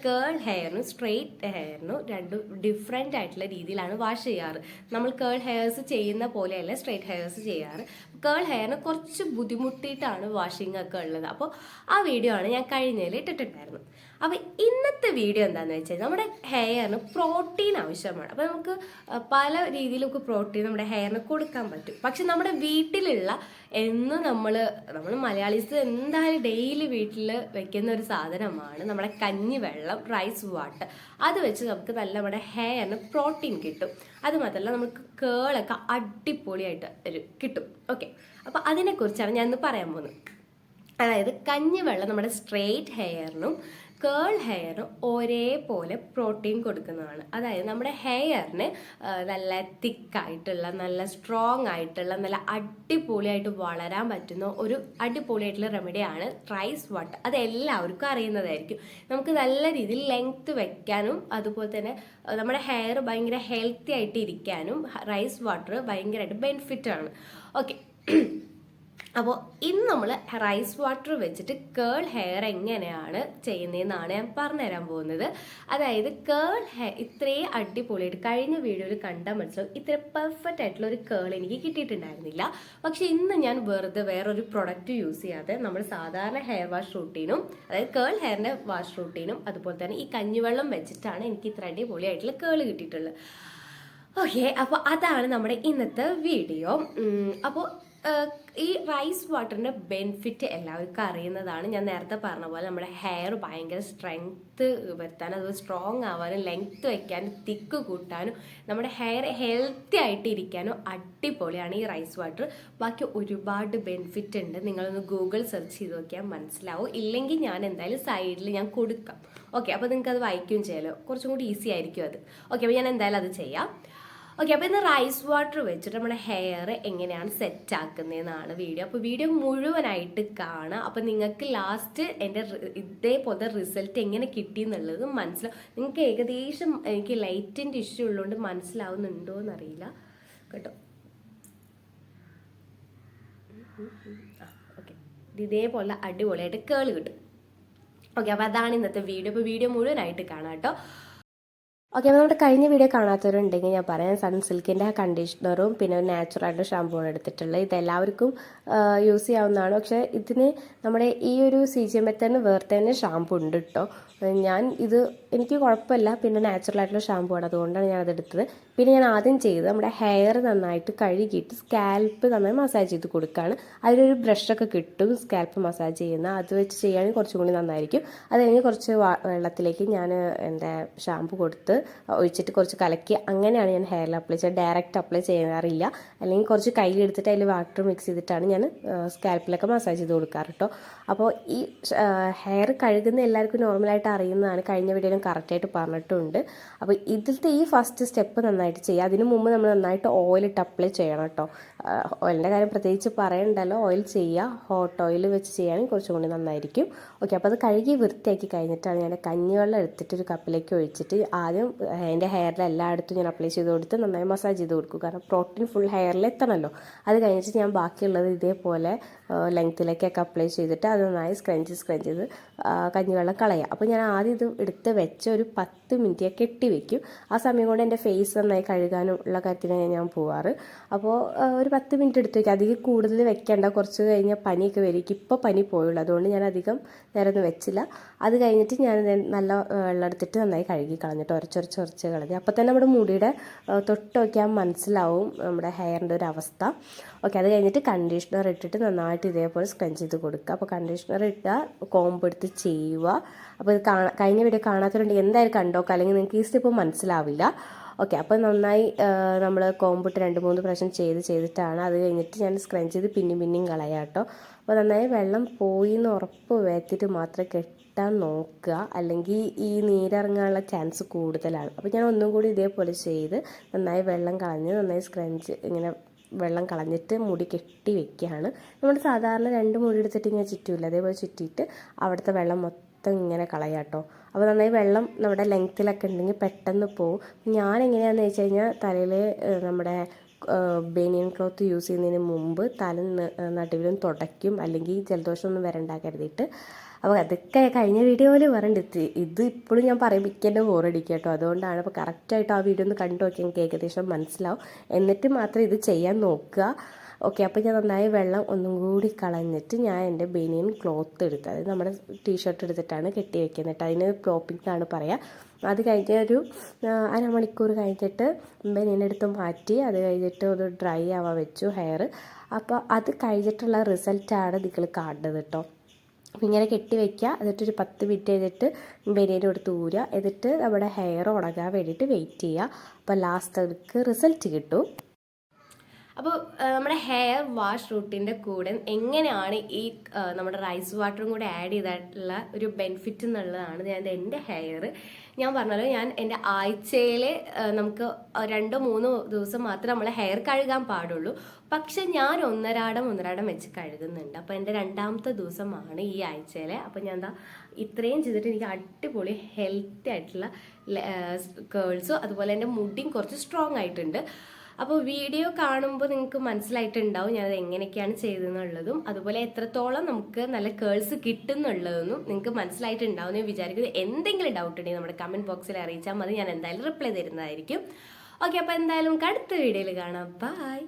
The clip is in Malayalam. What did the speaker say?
കേൾ ഹെയറിനും സ്ട്രെയിറ്റ് ഹെയറിനും രണ്ടും ഡിഫറെൻ്റ് ആയിട്ടുള്ള രീതിയിലാണ് വാഷ് ചെയ്യാറ്. നമ്മൾ കേൾ ഹെയർസ് ചെയ്യുന്ന പോലെയല്ല സ്ട്രെയിറ്റ് ഹെയർസ് ചെയ്യാറ്. കേൾ ഹെയറിന് കുറച്ച് ബുദ്ധിമുട്ടിയിട്ടാണ് വാഷിംഗ് ഒക്കെ ഉള്ളത്. അപ്പോൾ ആ വീഡിയോ ആണ് ഞാൻ കഴിഞ്ഞതിൽ ഇട്ടിട്ടുണ്ടായിരുന്നത്. അപ്പോൾ ഇന്നത്തെ വീഡിയോ എന്താണെന്ന് വെച്ചാൽ നമ്മുടെ ഹെയറിന് പ്രോട്ടീൻ ആവശ്യമാണ്. അപ്പോൾ നമുക്ക് പല രീതിയിലൊക്കെ പ്രോട്ടീൻ നമ്മുടെ ഹെയറിന് കൊടുക്കാൻ പറ്റും. പക്ഷെ നമ്മുടെ വീട്ടിലുള്ള എന്നും നമ്മൾ മലയാളീസ് എന്തായാലും ഡെയിലി വീട്ടിൽ വെക്കുന്ന ഒരു സാധനമാണ് നമ്മുടെ കഞ്ഞിവെള്ളം, റൈസ് വാട്ടർ. അത് വെച്ച് നമുക്ക് നല്ല നമ്മുടെ ഹെയറിന് പ്രോട്ടീൻ കിട്ടും. അത് മാത്രമല്ല നമുക്ക് കേളൊക്കെ അടിപൊളിയായിട്ട് കിട്ടും. ഓക്കെ, അപ്പോൾ അതിനെക്കുറിച്ചാണ് ഞാൻ ഇന്ന് പറയാൻ പോകുന്നത്. അതായത് കഞ്ഞിവെള്ളം നമ്മുടെ സ്ട്രെയിറ്റ് ഹെയറിനും കേൾ ഹെയറിനും ഒരേപോലെ പ്രോട്ടീൻ കൊടുക്കുന്നതാണ്. അതായത് നമ്മുടെ ഹെയറിന് നല്ല തിക്കായിട്ടുള്ള, നല്ല സ്ട്രോങ് ആയിട്ടുള്ള, നല്ല അടിപൊളിയായിട്ട് വളരാൻ പറ്റുന്ന ഒരു അടിപൊളിയായിട്ടുള്ള റെമഡിയാണ് റൈസ് വാട്ടർ. അത് എല്ലാവർക്കും അറിയുന്നതായിരിക്കും. നമുക്ക് നല്ല രീതിയിൽ ലെങ്ത് വെക്കാനും അതുപോലെ തന്നെ നമ്മുടെ ഹെയർ ഭയങ്കര ഹെൽത്തി ആയിട്ട് ഇരിക്കാനും റൈസ് വാട്ടർ ഭയങ്കരമായിട്ട് ബെനിഫിറ്റ് ആണ്. ഓക്കെ, അപ്പോൾ ഇന്ന് നമ്മൾ റൈസ് വാട്ടർ വെച്ചിട്ട് കേൾ ഹെയർ എങ്ങനെയാണ് ചെയ്യുന്നതെന്നാണ് ഞാൻ പറഞ്ഞുതരാൻ പോകുന്നത്. അതായത് കേൾ ഹെയർ ഇത്രയും അടിപൊളിയായിട്ട് കഴിഞ്ഞ വീഡിയോയിൽ കണ്ടാൽ മനസ്സിലാവും ഇത്ര പെർഫെക്റ്റ് ആയിട്ടുള്ള ഒരു കേൾ എനിക്ക് കിട്ടിയിട്ടുണ്ടായിരുന്നില്ല. പക്ഷെ ഇന്ന് ഞാൻ വെറുതെ വേറൊരു പ്രൊഡക്റ്റ് യൂസ് ചെയ്യാതെ നമ്മൾ സാധാരണ ഹെയർ വാഷ് റൂട്ടീനും, അതായത് കേൾ ഹെയറിൻ്റെ വാഷ് റൂട്ടീനും അതുപോലെ തന്നെ ഈ കഞ്ഞിവെള്ളം വെച്ചിട്ടാണ് എനിക്ക് ഇത്ര അടിപൊളിയായിട്ടുള്ള കേൾ കിട്ടിയിട്ടുള്ളത്. ഓക്കെ, അപ്പോൾ അതാണ് നമ്മുടെ ഇന്നത്തെ വീഡിയോ. അപ്പോൾ ഈ റൈസ് വാട്ടറിൻ്റെ ബെനിഫിറ്റ് എല്ലാവർക്കും അറിയുന്നതാണ്. ഞാൻ നേരത്തെ പറഞ്ഞ പോലെ നമ്മുടെ ഹെയർ ഭയങ്കര സ്ട്രെങ്ത്ത് വരുത്താനും അതുപോലെ സ്ട്രോങ് ആവാനും ലെങ്ത്ത് വയ്ക്കാനും തിക്ക് കൂട്ടാനും നമ്മുടെ ഹെയർ ഹെൽത്തി ആയിട്ട് ഇരിക്കാനും അടിപൊളിയാണ് ഈ റൈസ് വാട്ടർ. ബാക്കി ഒരുപാട് ബെനിഫിറ്റ് ഉണ്ട്. നിങ്ങളൊന്ന് ഗൂഗിൾ സെർച്ച് ചെയ്ത് നോക്കിയാൽ മനസ്സിലാവും. ഇല്ലെങ്കിൽ ഞാൻ എന്തായാലും സൈഡിൽ ഞാൻ കൊടുക്കാം. ഓക്കെ, അപ്പോൾ നിങ്ങൾക്ക് അത് വായിക്കുകയും ചെയ്യാമല്ലോ, കുറച്ചും കൂടി ഈസി ആയിരിക്കും അത്. ഓക്കെ, അപ്പോൾ ഞാൻ എന്തായാലും അത് ചെയ്യാം. ഓക്കെ, അപ്പോൾ ഇന്ന് റൈസ് വാട്ടർ വെച്ചിട്ട് നമ്മുടെ ഹെയർ എങ്ങനെയാണ് സെറ്റ് ആക്കുന്നതെന്നാണ് വീഡിയോ. അപ്പോൾ വീഡിയോ മുഴുവനായിട്ട് കാണാം. അപ്പോൾ നിങ്ങൾക്ക് ലാസ്റ്റ് എൻ്റെ ഇതേപോലത്തെ റിസൾട്ട് എങ്ങനെ കിട്ടി എന്നുള്ളത് മനസ്സിലാവും. നിങ്ങൾക്ക് ഏകദേശം എനിക്ക് ലൈറ്റിൻ്റെ ഇഷ്യൂ ഉള്ളതുകൊണ്ട് മനസ്സിലാവുന്നുണ്ടോ എന്നറിയില്ല കേട്ടോ. ഓക്കെ, ഇതേപോലെ അടിപൊളിയായിട്ട് കേൾ കിട്ടും. ഓക്കെ, അപ്പോൾ അതാണ് ഇന്നത്തെ വീഡിയോ. അപ്പോൾ വീഡിയോ മുഴുവനായിട്ട് കാണാം കേട്ടോ. ഓക്കെ, അപ്പോൾ നമ്മുടെ കഴിഞ്ഞ വീഡിയോ കാണാത്തവരുണ്ടെങ്കിൽ ഞാൻ പറയാം. സൺസിൽക്കിൻ്റെ കണ്ടീഷണറും പിന്നെ ഒരു നാച്ചുറലായിട്ട് ഷാമ്പൂണ് എടുത്തിട്ടുള്ളത്. ഇതെല്ലാവർക്കും യൂസ് ചെയ്യാവുന്നതാണ്. പക്ഷേ ഇതിന് നമ്മുടെ ഈ ഒരു CGM മെത്തേഡിന് വേറെ തന്നെ ഷാമ്പൂ ഉണ്ട് കേട്ടോ. എനിക്ക് കുഴപ്പമില്ല. പിന്നെ നാച്ചുറലായിട്ടുള്ള ഷാമ്പൂ ആണ്, അതുകൊണ്ടാണ് ഞാനത് എടുത്തത്. പിന്നെ ഞാൻ ആദ്യം ചെയ്തത് നമ്മുടെ ഹെയർ നന്നായിട്ട് കഴുകിയിട്ട് സ്കാൽപ്പ് നന്നായി മസാജ് ചെയ്ത് കൊടുക്കുകയാണ്. അതിലൊരു ബ്രഷൊക്കെ കിട്ടും സ്കാൽപ്പ് മസാജ് ചെയ്യുന്ന, അത് വെച്ച് ചെയ്യുകയാണെങ്കിൽ കുറച്ചും കൂടി നന്നായിരിക്കും. അത് കഴിഞ്ഞ് കുറച്ച് വെള്ളത്തിലേക്ക് ഞാൻ എൻ്റെ ഷാമ്പൂ കൊടുത്ത് ഒഴിച്ചിട്ട് കുറച്ച് കലക്കി അങ്ങനെയാണ് ഞാൻ ഹെയറിൽ അപ്ലൈ ചെയ്യുക. ഡയറക്റ്റ് അപ്ലൈ ചെയ്യാറില്ല. അല്ലെങ്കിൽ കുറച്ച് കയ്യിലെടുത്തിട്ട് അതിൽ വാട്ടർ മിക്സ് ചെയ്തിട്ടാണ് ഞാൻ സ്കാൽപ്പിലൊക്കെ മസാജ് ചെയ്ത് കൊടുക്കാറ് കേട്ടോ. അപ്പോൾ ഈ ഹെയർ കഴുകുന്ന എല്ലാവർക്കും നോർമലായിട്ട് അറിയുന്നതാണ്. കഴിഞ്ഞ വീഡിയോയിലും കറക്റ്റായിട്ട് പറഞ്ഞിട്ടുണ്ട്. അപ്പോൾ ഇതിലത്തെ ഈ ഫസ്റ്റ് സ്റ്റെപ്പ് നന്നായിട്ട് ചെയ്യുക. അതിന് മുമ്പ് നമ്മൾ നന്നായിട്ട് ഓയിലിട്ട് അപ്ലൈ ചെയ്യണം കേട്ടോ. ഓയിലിൻ്റെ കാര്യം പ്രത്യേകിച്ച് പറയണ്ടല്ലോ. ഓയിൽ ചെയ്യുക, ഹോട്ട് ഓയിൽ വെച്ച് ചെയ്യുകയാണെങ്കിൽ കുറച്ചും കൂടി നന്നായിരിക്കും. ഓക്കെ, അപ്പോൾ അത് കഴുകി വൃത്തിയാക്കി കഴിഞ്ഞിട്ടാണ് ഞാൻ കഞ്ഞിവെള്ളം എടുത്തിട്ട് ഒരു കപ്പിലേക്ക് ഒഴിച്ചിട്ട് ആദ്യം എൻ്റെ ഹെയറിൽ എല്ലായിടത്തും ഞാൻ അപ്ലൈ ചെയ്ത് കൊടുത്ത് നന്നായി മസാജ് ചെയ്ത് കൊടുക്കും. കാരണം പ്രോട്ടീൻ ഫുൾ ഹെയറിൽ എത്തണമല്ലോ. അത് കഴിഞ്ഞിട്ട് ഞാൻ ബാക്കിയുള്ളത് ഇതേപോലെ ലെങ്ത്തിലേക്കൊക്കെ അപ്ലൈ ചെയ്തിട്ട് അത് നന്നായി സ്ക്രഞ്ച് ചെയ്ത് കഞ്ഞിവെള്ളം കളയുക. അപ്പോൾ ഞാൻ ആദ്യം ഇത് എടുത്ത് വെച്ച് ഒരു 10 മിനിറ്റ് കെട്ടി വെക്കും. ആ സമയം കൊണ്ട് എൻ്റെ ഫേസ് നന്നായി കഴുകാനും ഉള്ള കാര്യത്തിനാണ് ഞാൻ പോവാറ്. അപ്പോൾ ഒരു 10 മിനിറ്റ് എടുത്ത് വയ്ക്കുക. അധികം കൂടുതൽ വെക്കേണ്ട, കുറച്ച് കഴിഞ്ഞാൽ പനിയൊക്കെ വരും. ഇപ്പോൾ പനി പോയുള്ളൂ, അതുകൊണ്ട് ഞാൻ അധികം നേരം ഒന്നും വെച്ചില്ല. അത് കഴിഞ്ഞിട്ട് ഞാൻ നല്ല വെള്ളം എടുത്തിട്ട് നന്നായി കഴുകി കളഞ്ഞിട്ട് ഉരച്ച് കളഞ്ഞ് അപ്പോൾ തന്നെ നമ്മുടെ മുടിയുടെ തൊട്ട് നോക്കിയാൽ മനസ്സിലാവും നമ്മുടെ ഹെയറിൻ്റെ ഒരു അവസ്ഥ. ഓക്കെ, അത് കഴിഞ്ഞിട്ട് കണ്ടീഷണർ ഇട്ടിട്ട് നന്നായിട്ട് ഇതേപോലെ സ്ക്രഞ്ച് ചെയ്ത് കൊടുക്കുക. അപ്പോൾ കണ്ടീഷണർ ഇട്ടാൽ കോമ്പ് എടുത്ത് ചെയ്യുക. അപ്പോൾ ഇത് കഴിഞ്ഞ വീഡിയോ കാണാത്തവരുണ്ടെങ്കിൽ എന്തായാലും കണ്ടോക്കുക, അല്ലെങ്കിൽ നിങ്ങൾക്ക് ഈ സ്റ്റെപ്പ് മനസ്സിലാവില്ല. ഓക്കെ, അപ്പോൾ നന്നായി നമ്മൾ കോമ്പിട്ട് 2-3 പ്രാവശ്യം ചെയ്തിട്ടാണ്. അത് കഴിഞ്ഞിട്ട് ഞാൻ സ്ക്രഞ്ച് ചെയ്ത് പിന്നെയും കളയാം കേട്ടോ. അപ്പോൾ നന്നായി വെള്ളം പോയി എന്ന് ഉറപ്പ് വരുത്തിയിട്ട് മാത്രമേ കെട്ടാൻ നോക്കുക, അല്ലെങ്കിൽ ഈ നീരിറങ്ങാനുള്ള ചാൻസ് കൂടുതലാണ്. അപ്പോൾ ഞാൻ ഒന്നും കൂടി ഇതേപോലെ ചെയ്ത് നന്നായി വെള്ളം കളഞ്ഞ് നന്നായി സ്ക്രഞ്ച് ഇങ്ങനെ വെള്ളം കളഞ്ഞിട്ട് മുടി കെട്ടി വെക്കുകയാണ്. നമ്മൾ സാധാരണ 2 മുടി എടുത്തിട്ട് ഇങ്ങനെ ചുറ്റില്ല, അതേപോലെ ചുറ്റിയിട്ട് അവിടുത്തെ വെള്ളം മൊത്തം ഇങ്ങനെ കളയാം കേട്ടോ. അപ്പോൾ നന്നായി വെള്ളം നമ്മുടെ ലെങ്ത്തിലൊക്കെ ഉണ്ടെങ്കിൽ പെട്ടെന്ന് പോവും. ഞാൻ എങ്ങനെയാണെന്ന് വെച്ച് കഴിഞ്ഞാൽ തലയിൽ നമ്മുടെ ബനിയൻ ക്ലോത്ത് യൂസ് ചെയ്യുന്നതിന് മുമ്പ് തല നടുവിലും തുടയ്ക്കും, അല്ലെങ്കിൽ ജലദോഷമൊന്നും വരണ്ട കരുതിയിട്ട്. അപ്പോൾ അതൊക്കെ കഴിഞ്ഞ വീഡിയോയിൽ പറഞ്ഞിട്ട് ഇത് ഇപ്പോഴും ഞാൻ പറയുമ്പോൾ എന്നെ ബോറടിക്കുക കേട്ടോ. അതുകൊണ്ടാണ്. അപ്പോൾ കറക്റ്റായിട്ട് ആ വീഡിയോ ഒന്ന് കണ്ടു നോക്കി എനിക്ക് ഏകദേശം മനസ്സിലാവും. എന്നിട്ട് മാത്രം ഇത് ചെയ്യാൻ നോക്കുക. ഓക്കെ, അപ്പോൾ ഞാൻ നന്നായി വെള്ളം ഒന്നും കൂടി കളഞ്ഞിട്ട് ഞാൻ എൻ്റെ ബനിയൻ ക്ലോത്ത് എടുത്ത്, അതായത് നമ്മുടെ ടീഷർട്ട് എടുത്തിട്ടാണ് കെട്ടി വെക്കുന്നത്. അതിന് പ്രോപ്പിംഗ് എന്നാണ് പറയുക. അത് കഴിഞ്ഞ് ഒരു അരമണിക്കൂർ കഴിഞ്ഞിട്ട് ബനിയനെടുത്ത് മാറ്റി, അത് കഴിഞ്ഞിട്ട് ഒന്ന് ഡ്രൈ ആവാൻ വെച്ചു ഹെയർ. അപ്പോൾ അത് കഴിഞ്ഞിട്ടുള്ള റിസൾട്ടാണ് നിങ്ങൾ കാണുന്നത് കേട്ടോ. അപ്പോൾ ഇങ്ങനെ കെട്ടി വയ്ക്കുക. എന്നിട്ടൊരു 10 മിനിറ്റ് കഴിഞ്ഞിട്ട് ബനിയനും എടുത്ത് ഊരുക. എന്നിട്ട് നമ്മുടെ ഹെയർ ഉണങ്ങാൻ വേണ്ടിയിട്ട് വെയിറ്റ് ചെയ്യുക. അപ്പോൾ ലാസ്റ്റ് നമുക്ക് റിസൾട്ട് കിട്ടും. അപ്പോൾ നമ്മുടെ ഹെയർ വാഷ് റൂട്ടിൻ്റെ കൂടെ എങ്ങനെയാണ് ഈ നമ്മുടെ റൈസ് വാട്ടറും കൂടെ ആഡ് ചെയ്തിട്ടുള്ള ഒരു ബെനിഫിറ്റ് എന്നുള്ളതാണ് എൻ്റെ ഹെയർ. ഞാൻ പറഞ്ഞല്ലോ, ഞാൻ എൻ്റെ ആഴ്ചയിൽ നമുക്ക് 2-3 ദിവസം മാത്രമേ നമ്മൾ ഹെയർ കഴുകാൻ പാടുള്ളൂ. പക്ഷെ ഞാൻ ഒന്നരാടം വെച്ച് കഴുകുന്നുണ്ട്. അപ്പോൾ എൻ്റെ 2ാമത്തെ ദിവസമാണ് ഈ ആഴ്ചയിൽ. അപ്പോൾ ഞാൻ എന്താ ഇത്രയും ചെയ്തിട്ട് എനിക്ക് അടിപൊളി ഹെൽത്തി ആയിട്ടുള്ള കേൾസും അതുപോലെ എൻ്റെ മുടിയും കുറച്ച് സ്ട്രോങ് ആയിട്ടുണ്ട്. അപ്പോൾ വീഡിയോ കാണുമ്പോൾ നിങ്ങൾക്ക് മനസ്സിലായിട്ടുണ്ടാവും ഞാനത് എങ്ങനെയൊക്കെയാണ് ചെയ്തതെന്നുള്ളതും അതുപോലെ എത്രത്തോളം നമുക്ക് നല്ല കേൾസ് കിട്ടുന്നുള്ളതെന്നും നിങ്ങൾക്ക് മനസ്സിലായിട്ടുണ്ടാവും എന്ന് വിചാരിക്കുന്നത്. എന്തെങ്കിലും ഡൗട്ട് ഉണ്ടെങ്കിൽ നമ്മുടെ കമൻറ്റ് ബോക്സിൽ അറിയിച്ചാൽ മതി, ഞാൻ എന്തായാലും റിപ്ലൈ തരുന്നതായിരിക്കും. ഓക്കെ, അപ്പോൾ എന്തായാലും അടുത്ത വീഡിയോയിൽ കാണാം. ബൈ.